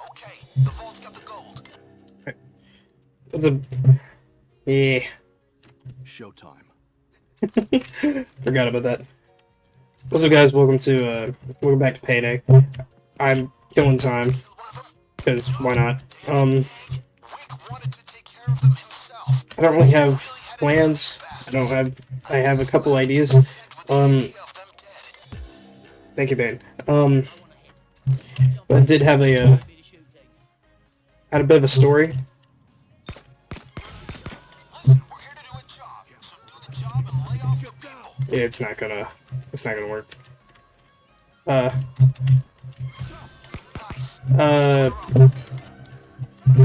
Okay, the vault's got the gold. What's a... Yeah. Showtime. Forgot about that. What's up, guys? Welcome back to Payday. I'm killing time, because why not? Wick wanted to take care of them himself. I don't really have plans. I have a couple ideas. Thank you, Bane. But I did have had a bit of a story. We're here to do a job, so do the job and lay off your people. Yeah, it's not gonna work. I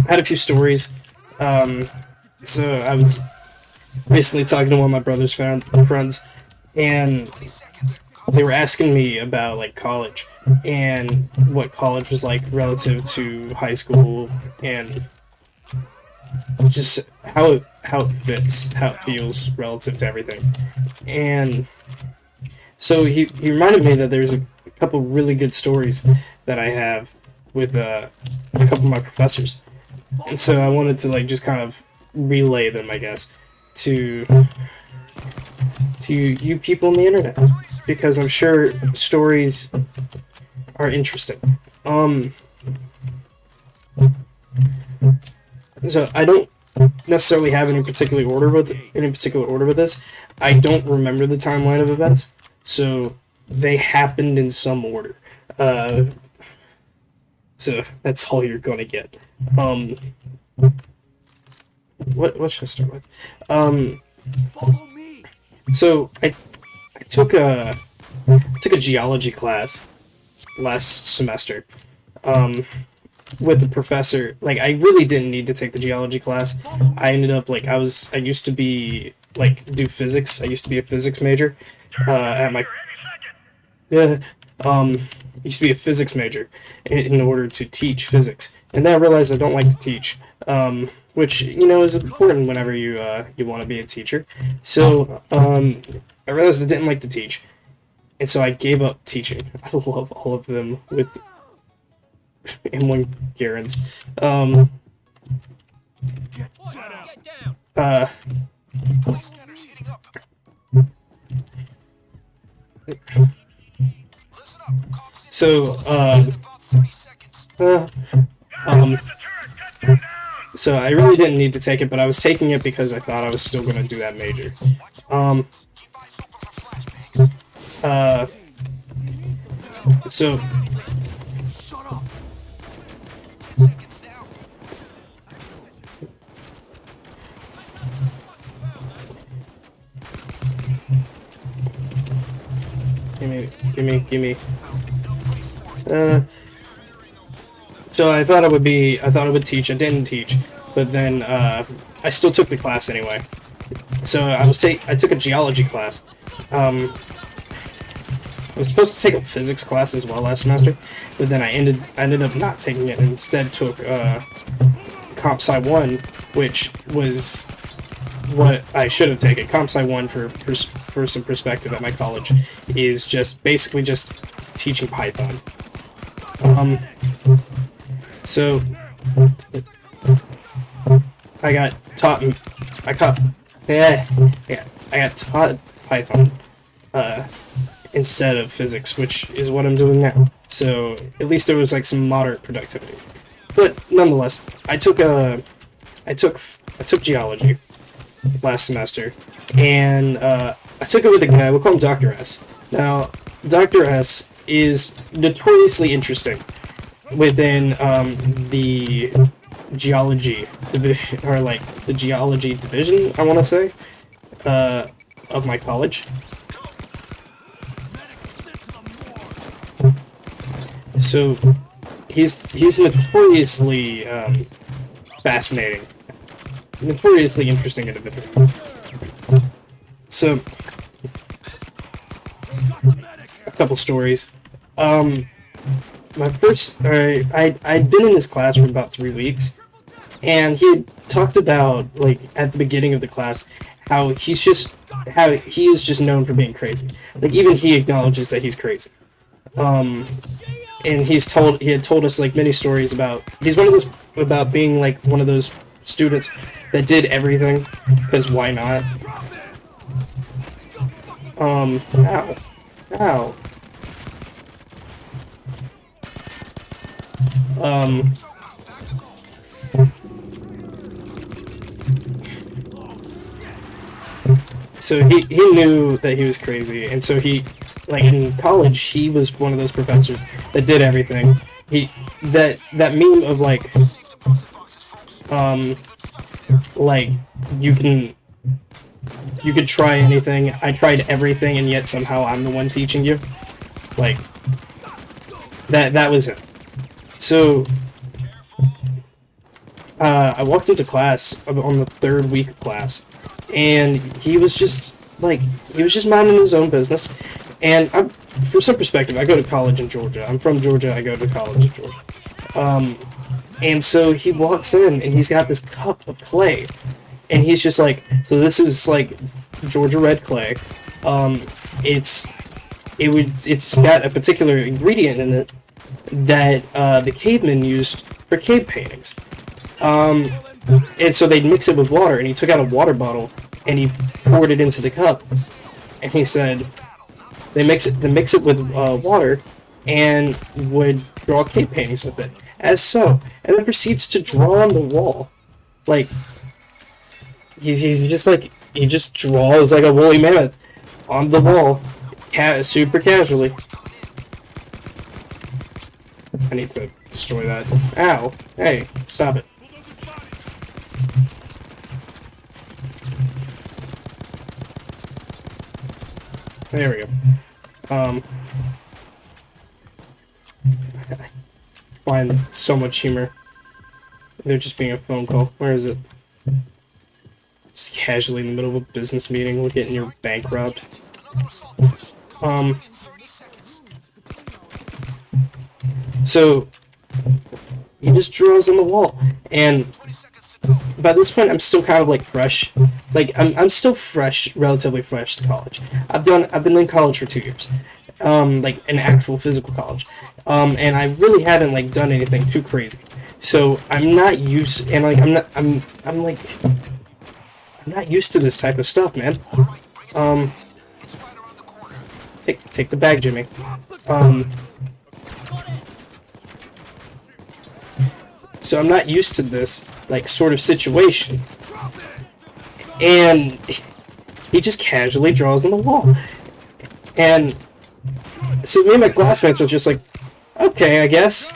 had a few stories. So I was recently talking to one of my brother's friends, and they were asking me about like college and what college was like relative to high school, and just how it fits, how it feels relative to everything. And so he reminded me that there's a couple really good stories that I have with a couple of my professors, and so I wanted to like just kind of relay them, I guess, to you people on the internet, because I'm sure stories are interesting. So I don't necessarily have any particular order with this. I don't remember the timeline of events, so they happened in some order. So that's all you're gonna get. What should I start with? Follow me. So I took a geology class last semester. With the professor. Like, I really didn't need to take the geology class. I ended up like I used to be like do physics. I used to be a physics major at my used to be a physics major in order to teach physics, and then I realized I don't like to teach, which is important whenever you want to be a teacher. So I realized I didn't like to teach, and so I gave up teaching. I love all of them with M1 Garens. Get down. Police scanners heating up. Listen up, cops. So About 30 seconds. So I really didn't need to take it, but I was taking it because I thought I was still going to do that major. Keep eyes open for flashbangs. So Shut up. 10 seconds now. give me. So I thought I would teach. I didn't teach, but then I still took the class anyway. So I took a geology class. I was supposed to take a physics class as well last semester, but then I ended up not taking it and instead took Comp Sci 1, which was what I should have taken. Comp Sci 1, for some perspective, at my college is basically just teaching Python. So I got taught Python instead of physics, which is what I'm doing now. So at least there was like some moderate productivity. But nonetheless, I took geology last semester, and I took it with a guy. We'll call him Dr. S. Now, Dr. S is notoriously interesting within the geology division, or like the geology division, I want to say, of my college. So he's notoriously fascinating, notoriously interesting individual. So a couple stories. My first, I'd been in this class for about 3 weeks, and he had talked about, like, at the beginning of the class, how he is just known for being crazy. Like, even he acknowledges that he's crazy. and he had told us like many stories about he's one of those about being like one of those students that did everything because why not? Ow. Ow. So he knew that he was crazy, and so he, like in college, he was one of those professors that did everything. That meme of like you could try anything. I tried everything, and yet somehow I'm the one teaching you. Like that was it. So I walked into class on the third week of class, and he was just minding his own business. And for some perspective, I go to college in Georgia. I'm from Georgia. I go to college in Georgia. And so he walks in, and he's got this cup of clay, and he's just like, so this is like Georgia red clay. It's got a particular ingredient in it that the cavemen used for cave paintings. And so they'd mix it with water, and he took out a water bottle and he poured it into the cup, and he said they mix it with water and would draw cave paintings with it, as so, and then proceeds to draw on the wall, like he just draws like a woolly mammoth on the wall, super casually. I need to destroy that. Ow! Hey, stop it. There we go. I find so much humor. They're just being a phone call. Where is it? Just casually in the middle of a business meeting, we're getting your bank robbed. So he just draws on the wall, and by this point I'm still kind of like fresh. Like I'm still fresh, relatively fresh to college. I've been in college for 2 years, like an actual physical college, and I really haven't like done anything too crazy. So I'm not used, and like I'm not used to this type of stuff, man. Take the bag, Jimmy. So I'm not used to this, like, sort of situation. And he just casually draws on the wall. And so me and my classmates were just like, okay, I guess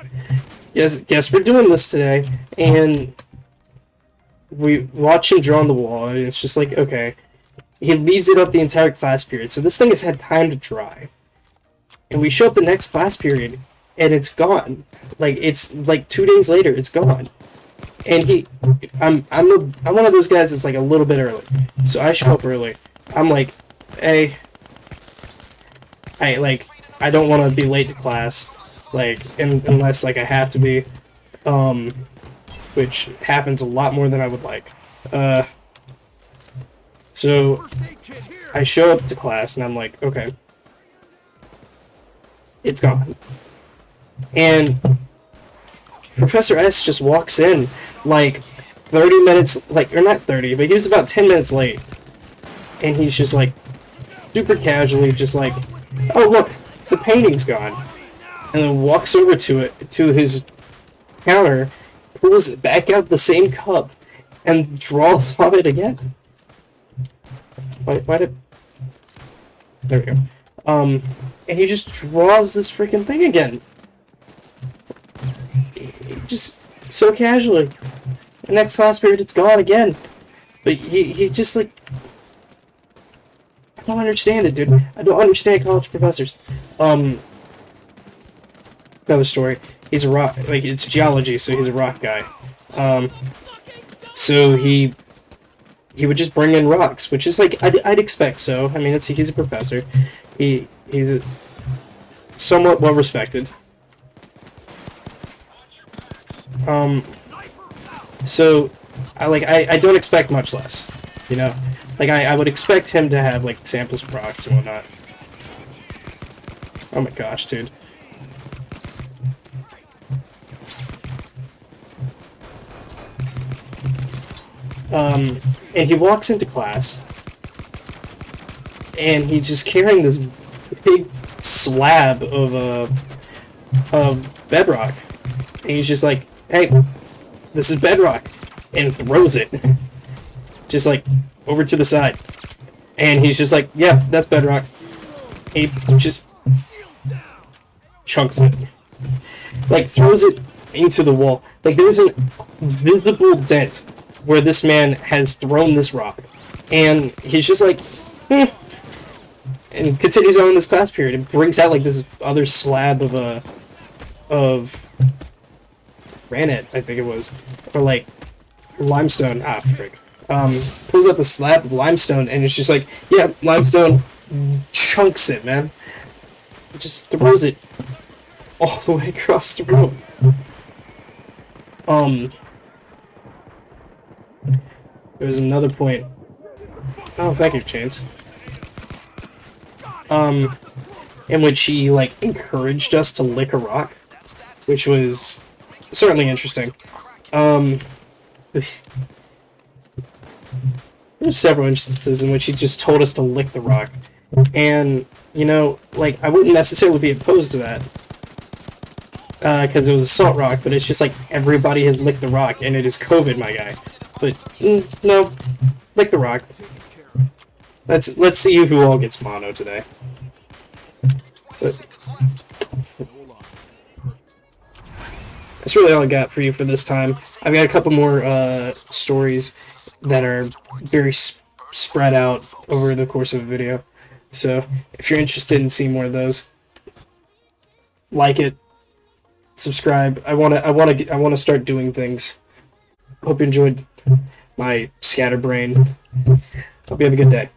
we're doing this today. And we watch him draw on the wall, and it's just like, okay. He leaves it up the entire class period. So this thing has had time to dry. And we show up the next class period, and it's gone. Like, it's like 2 days later, it's gone. And I'm one of those guys that's like a little bit early. So I show up early. I'm like, hey, I don't want to be late to class, like, unless like I have to be, which happens a lot more than I would like. So I show up to class and I'm like, okay, it's gone. And Professor S just walks in like 30 minutes, like, or not 30, but he was about 10 minutes late. And he's just like, super casually, just like, oh look, the painting's gone. And then walks over to his counter, pulls it back out the same cup, and draws on it again. Why did... There we go. And he just draws this freaking thing again. Just so casually. The next class period, it's gone again. But he just like... I don't understand it, dude. I don't understand college professors. Another story. He's a rock... Like, it's geology, so he's a rock guy. So he would just bring in rocks, which is like, I'd expect so. I mean, he's a professor. He's somewhat well respected. So I don't expect much less, you know. Like I would expect him to have like samples of rocks and whatnot. Oh my gosh, dude. And he walks into class, and he's just carrying this big slab of bedrock. And he's just like, hey, this is bedrock, and throws it just like over to the side. And he's just like, yeah, that's bedrock. He just chunks it, like throws it into the wall. Like there's a visible dent where this man has thrown this rock, and he's just like, and continues on in this class period and brings out like this other slab of granite, I think it was, or like limestone. Ah, frick. Pulls out the slab of limestone, and it's just like, yeah, limestone, chunks it, man. Just throws it all the way across the room. There was another point. Oh, thank you, Chains. In which he, like, encouraged us to lick a rock, which was certainly interesting. There's several instances in which he just told us to lick the rock. And, you know, like, I wouldn't necessarily be opposed to that. Because it was a salt rock, but it's just like, everybody has licked the rock, and it is COVID, my guy. But, no. Lick the rock. Let's see who all gets mono today. But that's really all I got for you for this time. I've got a couple more stories that are very spread out over the course of a video. So if you're interested in seeing more of those, like it, subscribe. I want to start doing things. Hope you enjoyed my scatterbrain. Hope you have a good day.